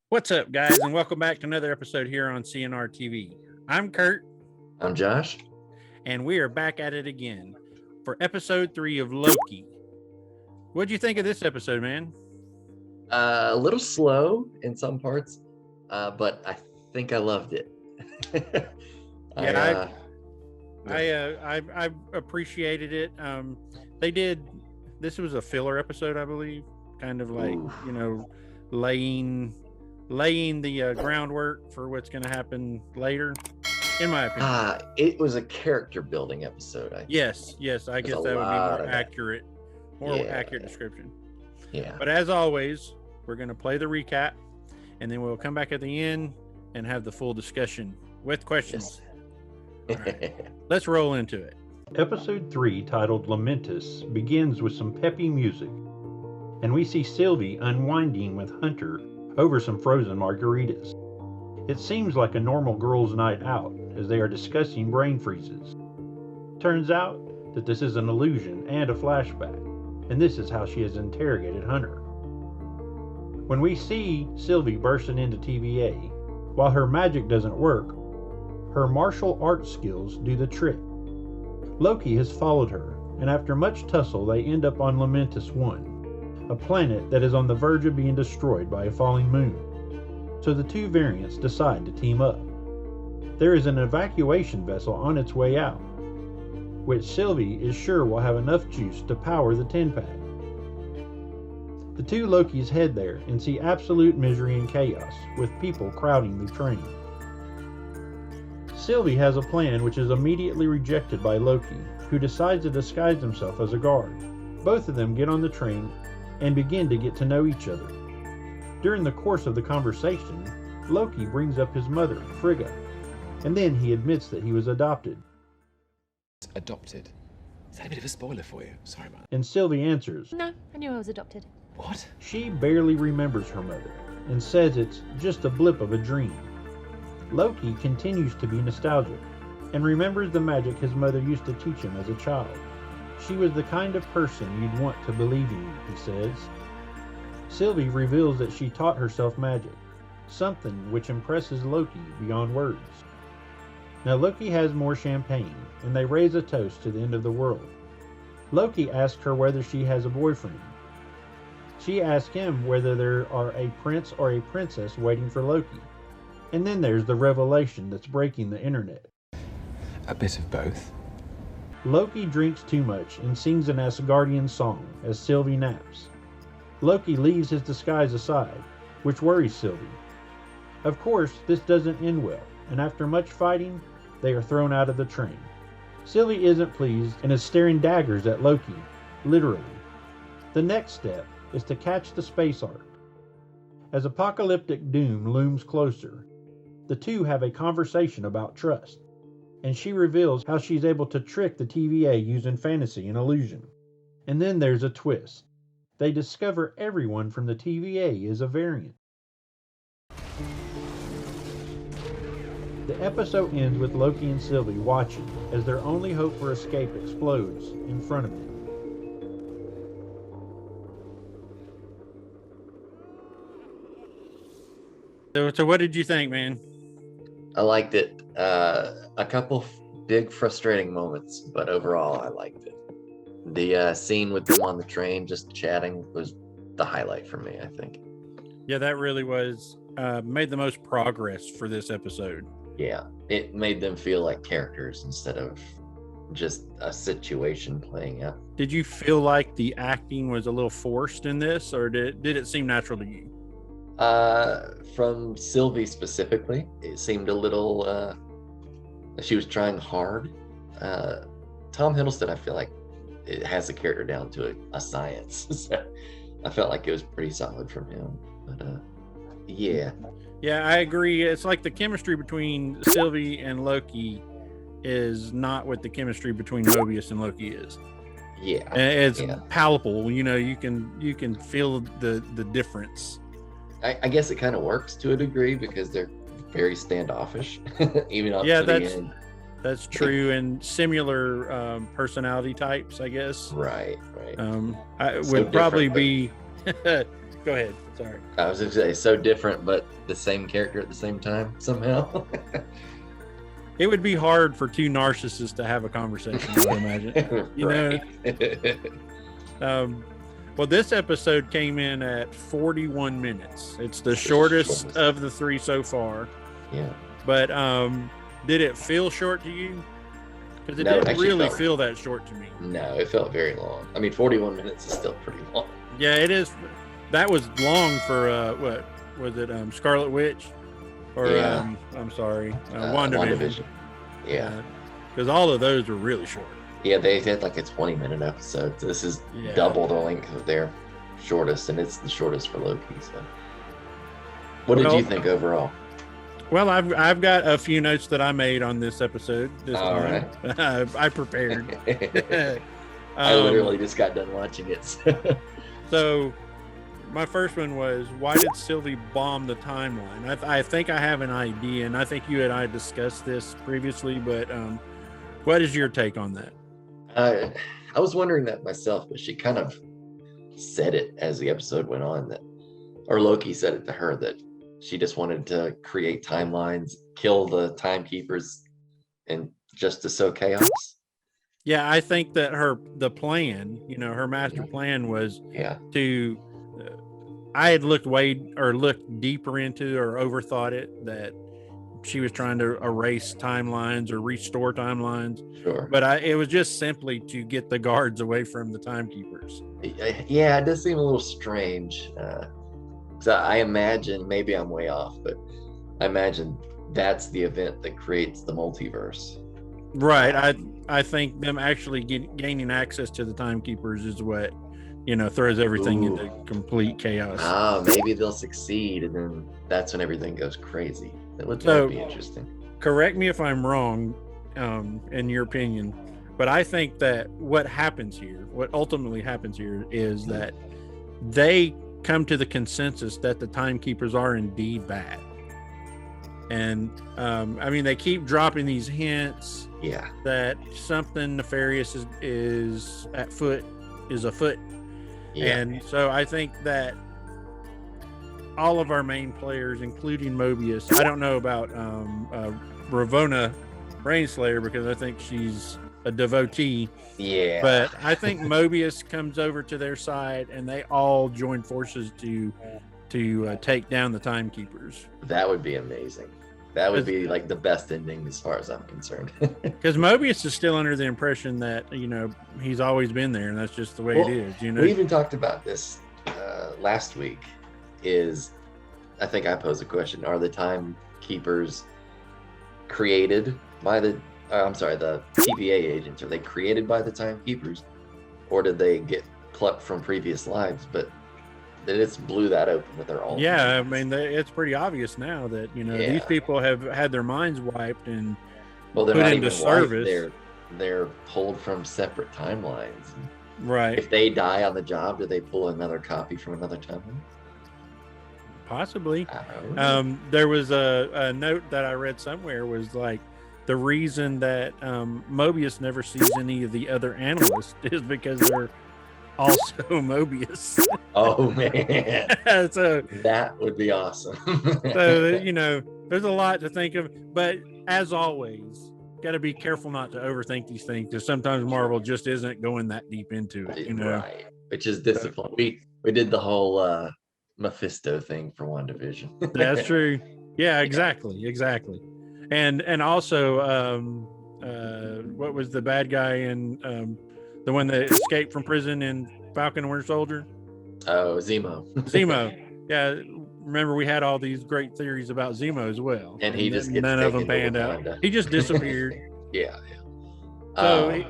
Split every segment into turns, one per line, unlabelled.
What's up, guys, and welcome back to another episode here on CNR TV. I'm Kurt.
I'm Josh.
And we are back at it again for episode 3 of Loki. What'd you think of this episode, man?
A little slow in some parts, but I think I loved it.
I appreciated it. This was a filler episode, I believe, kind of like, laying the groundwork for what's going to happen later, in my opinion.
It was a character building episode.
Yes, I guess that would be more accurate, accurate description.
Yeah.
But as always, we're going to play the recap, and then we'll come back at the end and have the full discussion with questions.
Yes.
Right. Let's roll into it.
Episode 3, titled Lamentus, begins with some peppy music, and we see Sylvie unwinding with Hunter over some frozen margaritas. It seems like a normal girls' night out as they are discussing brain freezes. Turns out that this is an illusion and a flashback, and this is how she has interrogated Hunter. When we see Sylvie bursting into TVA, while her magic doesn't work, her martial arts skills do the trick. Loki has followed her, and after much tussle they end up on Lamentus 1, a planet that is on the verge of being destroyed by a falling moon. So the two variants decide to team up. There is an evacuation vessel on its way out, which Sylvie is sure will have enough juice to power the 10-pack. The two Lokis head there and see absolute misery and chaos, with people crowding the train. Sylvie has a plan which is immediately rejected by Loki, who decides to disguise himself as a guard. Both of them get on the train and begin to get to know each other. During the course of the conversation, Loki brings up his mother, Frigga, and then he admits that he was adopted.
Adopted? Is that a bit of a spoiler for you? Sorry about that.
And Sylvie answers,
No, I knew I was adopted.
What?
She barely remembers her mother, and says it's just a blip of a dream. Loki continues to be nostalgic, and remembers the magic his mother used to teach him as a child. She was the kind of person you'd want to believe in you, he says. Sylvie reveals that she taught herself magic, something which impresses Loki beyond words. Now Loki has more champagne, and they raise a toast to the end of the world. Loki asks her whether she has a boyfriend. She asks him whether there are a prince or a princess waiting for Loki. And then there's the revelation that's breaking the internet.
A bit of both.
Loki drinks too much and sings an Asgardian song as Sylvie naps. Loki leaves his disguise aside, which worries Sylvie. Of course, this doesn't end well, and after much fighting, they are thrown out of the train. Sylvie isn't pleased and is staring daggers at Loki, literally. The next step is to catch the space ark. As apocalyptic doom looms closer, the two have a conversation about trust, and she reveals how she's able to trick the TVA using fantasy and illusion. And then there's a twist. They discover everyone from the TVA is a variant. The episode ends with Loki and Sylvie watching as their only hope for escape explodes in front of them.
So what did you think, man?
I liked it. A couple big frustrating moments, but overall I liked it. The scene with them on the train just chatting was the highlight for me, I think.
Yeah, that really was made the most progress for this episode.
Yeah, it made them feel like characters instead of just a situation playing out.
Did you feel like the acting was a little forced in this, or did it seem natural to you?
From Sylvie specifically, it seemed a little she was trying hard. Tom Hiddleston, I feel like it has the character down to a science. So I felt like it was pretty solid from him. But yeah,
I agree. It's like the chemistry between Sylvie and Loki is not what the chemistry between Mobius and Loki is.
Yeah,
it's palpable. You can feel the difference.
I guess it kind of works to a degree because they're very standoffish, even up to the end.
That's true, and similar personality types, I guess.
Right.
I
So
would probably
different,
be. Go ahead. Sorry.
I was going to say so different, but the same character at the same time somehow.
It would be hard for two narcissists to have a conversation, I would imagine. You know? Well, this episode came in at 41 minutes. It's the shortest of the three so far.
Yeah.
But did it feel short to you? Because it
No, it
didn't
actually
really
felt-
feel that short to me.
No, it felt very long. I mean, 41 minutes is still pretty long.
Yeah, it is. That was long for what was it? Scarlet Witch, or
Yeah.
I'm sorry, WandaVision.
Yeah.
Because all of those were really short.
Yeah, they had like a 20-minute episode. So this is
Yeah.
double the length of their shortest, and it's the shortest for Loki. So, what did
Well-
you think overall?
Well, I've got a few notes that I made on this episode.
All
time. I prepared.
I literally just got done watching it.
So my first one was, why did Sylvie bomb the timeline? I think I have an idea, and I think you and I discussed this previously, but what is your take on that?
I was wondering that myself, but she kind of said it as the episode went on, that, or Loki said it to her, that she just wanted to create timelines, kill the timekeepers, and just to sow chaos.
Yeah, I think that the plan, her master plan was
Yeah.
to. I had looked deeper into or overthought it, that she was trying to erase timelines or restore timelines,
Sure.
but it was just simply to get the guards away from the timekeepers.
Yeah, it does seem a little strange. So I imagine, maybe I'm way off, but I imagine that's the event that creates the multiverse.
Right. I think them actually gaining access to the timekeepers is what, throws everything into complete chaos.
Maybe they'll succeed, and then that's when everything goes crazy. That would be interesting.
Correct me if I'm wrong, in your opinion, but I think that what ultimately happens here is that they come to the consensus that the timekeepers are indeed bad. And they keep dropping these hints that something nefarious is afoot.
Yeah.
And so I think that all of our main players, including Mobius, I don't know about Ravonna Brainslayer, because I think she's a devotee.
Yeah.
But I think Mobius comes over to their side, and they all join forces to take down the timekeepers.
That would be amazing. That would be like the best ending as far as I'm concerned.
Because Mobius is still under the impression that, he's always been there, and that's just the way it is.
We even talked about this last week. I think I posed a question: are the timekeepers created by the TVA agents? Are they created by the timekeepers, or did they get plucked from previous lives? But they just blew that open with their own.
Yeah, it's pretty obvious now that these people have had their minds wiped and
they're
put
not
into
even
service.
They're pulled from separate timelines.
Right.
If they die on the job, do they pull another copy from another timeline?
Possibly.
I don't know.
There was a note that I read somewhere, was like, the reason that Mobius never sees any of the other analysts is because they're also Mobius.
Oh man.
So
that would be awesome.
So there's a lot to think of, but as always, got to be careful not to overthink these things, because sometimes Marvel just isn't going that deep into it.
Right. Which is discipline. We did the whole Mephisto thing for WandaVision.
That's true. Yeah, exactly. And also, what was the bad guy in the one that escaped from prison in Falcon and Winter Soldier?
Oh, Zemo.
Yeah, remember we had all these great theories about Zemo as well,
And he just gets
none of them
taken to
panned out.
Wakanda.
He just disappeared.
Yeah.
So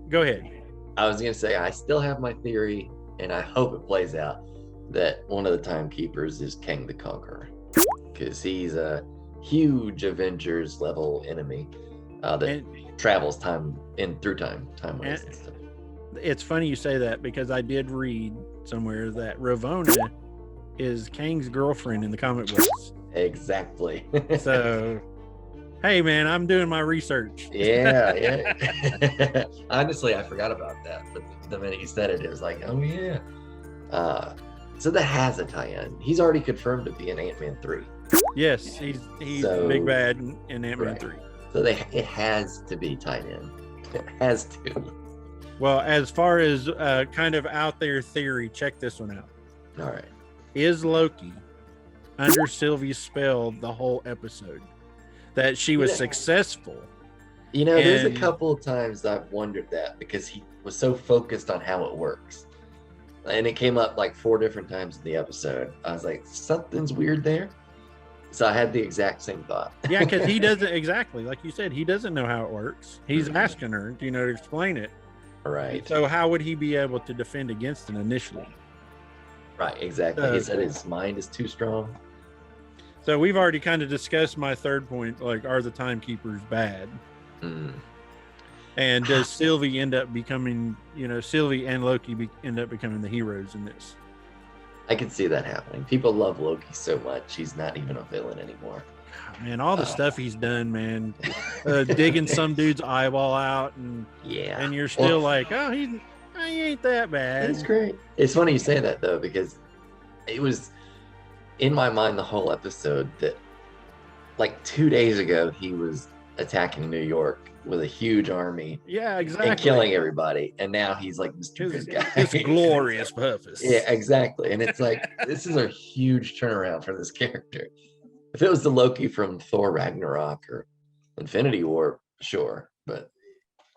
go ahead.
I was gonna say, I still have my theory, and I hope it plays out, that one of the timekeepers is Kang the Conqueror, because he's a huge Avengers level enemy that travels through time ways and stuff.
It's funny you say that, because I did read somewhere that Ravonna is Kang's girlfriend in the comic books.
Exactly.
So Hey, man, I'm doing my research.
Yeah. Honestly, I forgot about that, but the minute you said it, it was like, oh yeah. So that has a tie-in. He's already confirmed to be in Ant-Man 3.
Yes, he's
So,
big bad in Ant-Man
right.
3.
So it has to be tied in. It has to.
Well, as far as kind of out there theory, check this one out.
All right.
Is Loki under Sylvie's spell the whole episode? That she was successful.
There's a couple of times I've wondered that because he was so focused on how it works. And it came up like 4 different times in the episode. I was like, something's weird there. So I had the exact same thought.
Yeah, because he doesn't, exactly like you said, he doesn't know how it works. He's asking her, to explain it.
Right.
So how would he be able to defend against it initially?
Right, exactly. He said his mind is too strong.
So we've already kind of discussed my third point, like, are the timekeepers bad? And does Sylvie end up becoming, Sylvie and Loki end up becoming the heroes in this?
I can see that happening. People love Loki so much, he's not even a villain anymore.
Man, all the stuff he's done, man. Digging some dude's eyeball out, and you're still like, oh, he ain't that bad.
It's great. It's funny you say that, though, because it was in my mind the whole episode that like 2 days ago he was attacking New York with a huge army.
Yeah, exactly.
And killing everybody. And now he's like Mr. Good Guy.
His glorious purpose.
Yeah, exactly. And it's like, this is a huge turnaround for this character. If it was the Loki from Thor Ragnarok or Infinity War, sure. But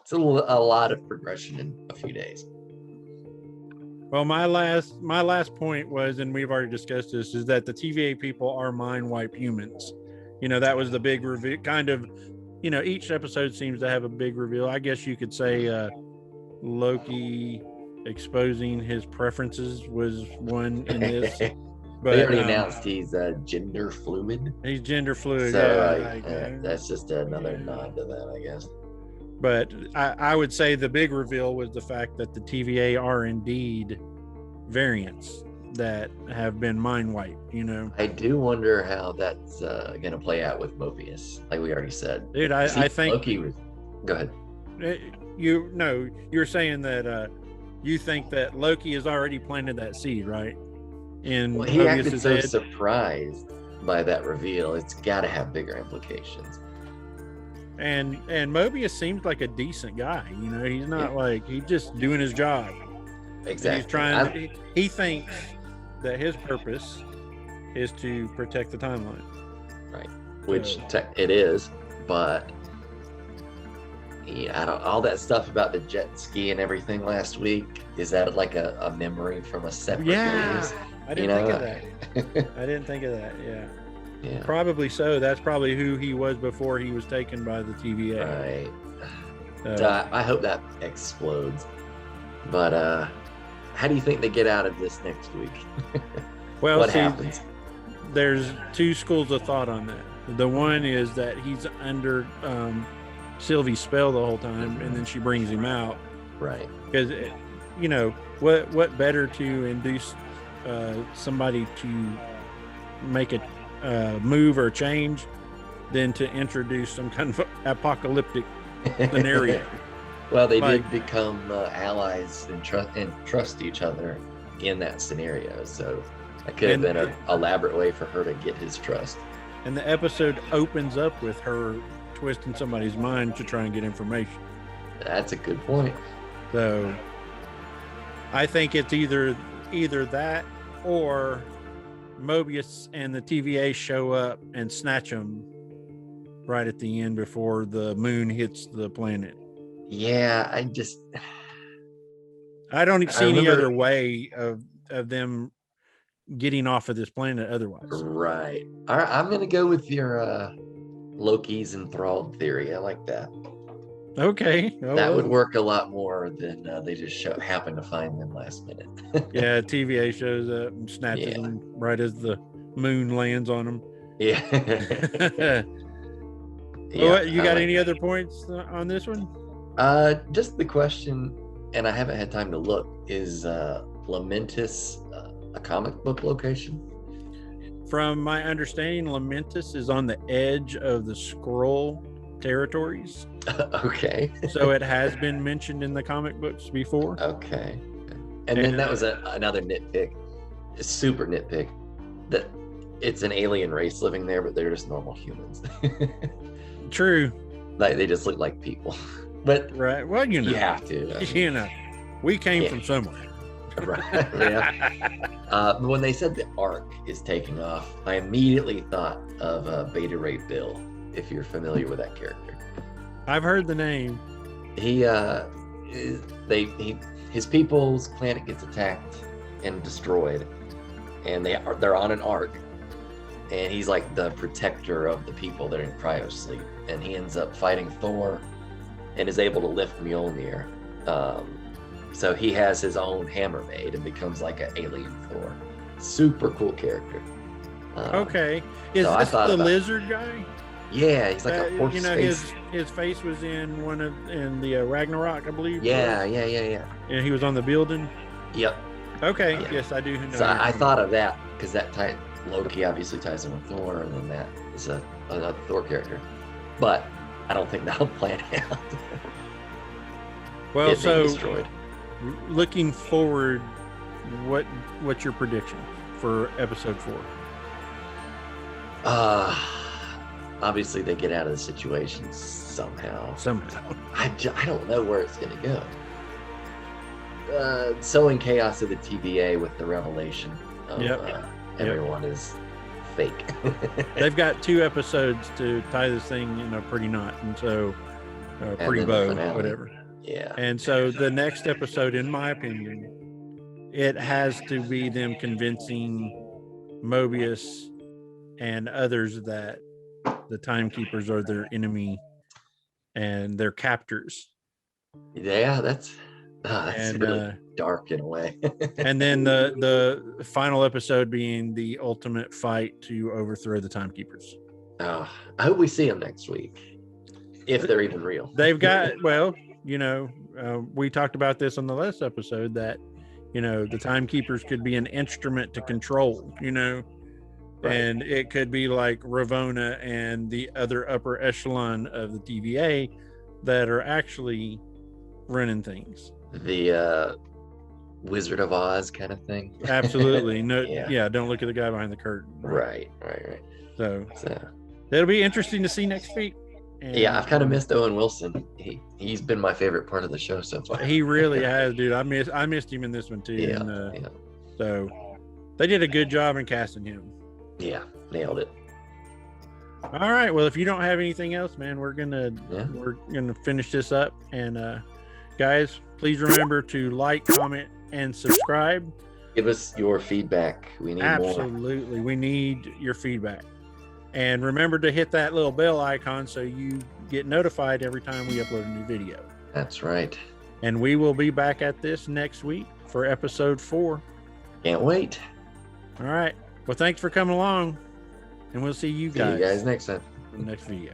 it's a lot of progression in a few days.
Well, my last point was, and we've already discussed this, is that the TVA people are mind wipe humans. That was the big reveal. Kind of, each episode seems to have a big reveal. I guess you could say Loki exposing his preferences was one in this. But
they already announced he's gender fluid.
He's gender fluid.
So that's just another nod to that, I guess.
But I would say the big reveal was the fact that the TVA are indeed variants that have been mind wiped,
I do wonder how that's going to play out with Mobius, like we already said.
Dude, I think
Loki was... Go ahead.
You're saying that you think that Loki has already planted that seed, right?
Well, he acted so surprised by that reveal. It's got to have bigger implications.
And Mobius seems like a decent guy. He's not like, he's just doing his job.
Exactly.
He's trying. He thinks that his purpose is to protect the timeline.
Right. Which it is, but I don't. All that stuff about the jet ski and everything last week, is that like a memory from a separate news?
I didn't think of that. I didn't think of that. Yeah. Probably so. That's probably who he was before he was taken by the TVA.
Right. So I hope that explodes. But how do you think they get out of this next week?
Well,
what happens?
There's 2 schools of thought on that. The one is that he's under Sylvie's spell the whole time, and then she brings him out.
Right.
Because what better to induce somebody to make a move or change than to introduce some kind of apocalyptic scenario.
Well, they did become allies and trust each other in that scenario, so that could have been an elaborate way for her to get his trust.
And the episode opens up with her twisting somebody's mind to try and get information.
That's a good point.
So I think it's either that or Mobius and the TVA show up and snatch him right at the end before the moon hits the planet.
Yeah,
I don't see any other way of them getting off of this planet otherwise.
Right. All right, I'm gonna go with your Loki's enthralled theory. I like that.
Okay.
That would work a lot more than they just happen to find them last minute.
Yeah, TVA shows up and snatches them right as the moon lands on them.
Yeah.
Well, you got any other points on this one?
Just the question, and I haven't had time to look, is Lamentis a comic book location?
From my understanding, Lamentus is on the edge of the Skrull territories,
Okay.
so it has been mentioned in the comic books before.
Okay. And then that was another nitpick, a super nitpick, that it's an alien race living there, but they're just normal humans.
True.
Like they just look like people. But
Right. Well, you
you have to.
you know, we came
Yeah.
from somewhere.
Right. Yeah. When they said the Ark is taking off, I immediately thought of Beta Ray Bill, if you're familiar with that character.
I've heard the name.
His people's planet gets attacked and destroyed, and they're on an Ark, and he's like the protector of the people that are in cryo sleep, and he ends up fighting Thor and is able to lift Mjolnir. So he has his own hammer made and becomes like an alien Thor. Super cool character.
Okay. Is
so I
this
thought
the
about-
lizard guy?
Yeah, he's like a horse
you know,
face.
his face was in the Ragnarok, I believe.
Yeah.
And he was on the building.
Yep.
Okay.
Yeah.
Yes, I do know.
So I thought of that because Loki obviously ties in with Thor, and then that is another Thor character. But I don't think that'll play out.
Well,
It being
so
destroyed.
looking forward, what's your prediction for episode 4?
Obviously they get out of the situation somehow.
Somehow.
I don't know where it's gonna go. Sowing chaos of the TVA with the revelation of everyone is fake.
They've got 2 episodes to tie this thing in a pretty knot, and so pretty
then the
bow,
finale.
whatever.
Yeah.
And so the next episode, in my opinion, it has to be them convincing Mobius and others that the timekeepers are their enemy and their captors.
Yeah, that's
And,
really dark in a way.
And then the final episode being the ultimate fight to overthrow the timekeepers.
I hope we see them next week, if they're even real.
They've got, well, you know, we talked about this on the last episode that, you know, the timekeepers could be an instrument to control, you know,
Right.
and it could be like Ravonna and the other upper echelon of the TVA that are actually running things.
The Wizard of Oz kind of thing.
Absolutely. No,
Yeah.
yeah, don't look at the guy behind the curtain.
Right.
So
So
it'll be interesting to see next week. And
yeah, I've kind of missed Owen Wilson. He's been my favorite part of the show so far.
he really has, dude. I missed him in this one too.
Yeah,
And, so they did a good job in casting him.
yeah, nailed it.
All right. Well, if you don't have anything else, man, we're gonna
Yeah.
finish this up. And guys, please remember to like, comment, and subscribe.
Give us your feedback. We need more.
Absolutely, we need your feedback. And remember to hit that little bell icon so you get notified every time we upload a new video.
That's right.
And we will be back at this next week for episode 4.
Can't wait.
All right. Well, thanks for coming along, and we'll see you
See
guys,
you guys next time.
in the next video.